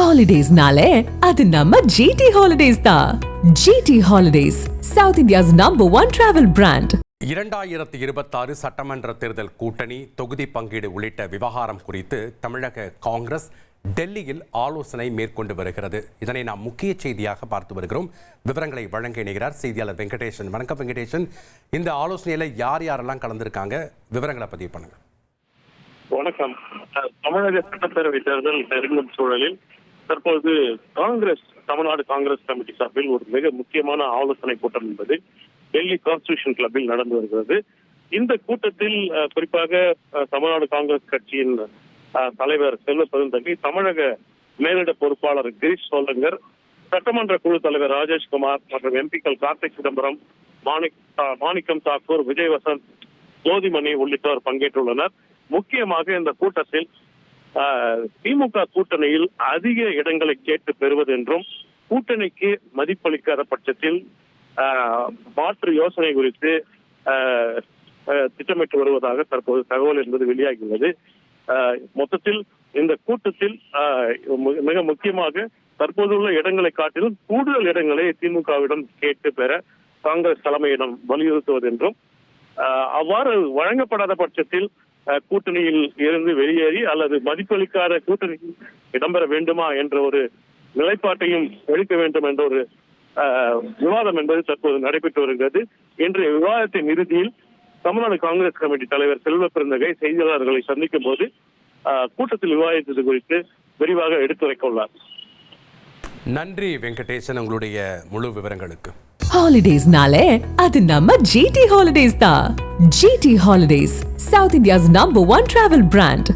ஹாலிடேஸ்னாலே அது நம்ம ஜிடி ஹாலிடேஸ் தான். GT holidays, south India's #1 travel brand. 2026 சட்டமன்ற தேர்தல் கூட்டணி, தொகுதி பங்கீடு உள்ளிட்ட விவகாரம் குறித்து தமிழக காங்கிரஸ் டெல்லியில் ஆலோசனை மேற்கொண்டு வருகிறது. இதனை நாம் முக்கிய செய்தியாக பார்த்து வருகிறோம். விவரங்களை வழங்க இணைகிறார் செய்தியாளர் வெங்கடேசன். வணக்கம் வெங்கடேசன். இந்த ஆலோசனையில் யார் யாரெல்லாம் கலந்துருக்காங்க, விவரங்களை பதிவு பண்ணுங்க. வணக்கம். தமிழக சட்டப்பேரவை தேர்தல் நெருங்கும் சூழலில் தற்போது தமிழ்நாடு காங்கிரஸ் கமிட்டி சார்பில் ஒரு மிக முக்கியமான ஆலோசனை கூட்டம் என்பது டெல்லி கான்ஸ்டிடியூஷன் கிளப்பில் நடந்து வருகிறது. இந்த கூட்டத்தில் குறிப்பாக தமிழ்நாடு காங்கிரஸ் கட்சியின் தலைவர் செல்வ பெருந்தகை, தமிழக மேலிட பொறுப்பாளர் கிரீஷ் சோலங்கர், சட்டமன்ற குழு தலைவர் ராஜேஷ்குமார் மற்றும் எம்பிக்கள் கார்த்திக் சிதம்பரம், மாணிக்கம் தாக்கூர், விஜய் வசந்த், ஜோதிமணி உள்ளிட்டோர் பங்கேற்றுள்ளனர். முக்கியமாக இந்த கூட்டத்தில் திமுக கூட்டணியில் அதிக இடங்களை கேட்டு பெறுவது என்றும், கூட்டணிக்கு மதிப்பளிக்காத பட்சத்தில் மாற்று யோசனை குறித்து திட்டமிட்டு வருவதாக தற்போது தகவல் என்பது வெளியாகியுள்ளது. மொத்தத்தில் இந்த கூட்டத்தில் மிக முக்கியமாக தற்போதுள்ள இடங்களை காட்டிலும் கூடுதல் இடங்களை திமுகவிடம் கேட்டு பெற காங்கிரஸ் தலைமையிடம் வலியுறுத்துவது என்றும், அவ்வாறு வழங்கப்படாத பட்சத்தில் கூட்டணியில் இருந்து வெளியேறி அல்லது மதிப்பளிக்காத கூட்டணியில் இடம்பெற வேண்டுமா என்ற ஒரு நிலைப்பாட்டையும் எடுக்க வேண்டும் என்ற ஒரு விவாதம் என்பது தற்போது நடைபெற்று வருகிறது. இன்றைய விவாதத்தின் இறுதியில் தமிழ்நாடு காங்கிரஸ் கமிட்டி தலைவர் செல்வ பெருந்தகை செய்தியாளர்களை சந்திக்கும் போது கூட்டத்தில் விவாதித்தது குறித்து விரிவாக எடுத்துரைக்க உள்ளார். நன்றி வெங்கடேசன், உங்களுடைய முழு விவரங்களுக்கு. ஹாலிடேஸ்னாலே அது நம்ம ஜிடி ஹாலிடேஸ் தான். GT holidays, south India's #1 travel brand.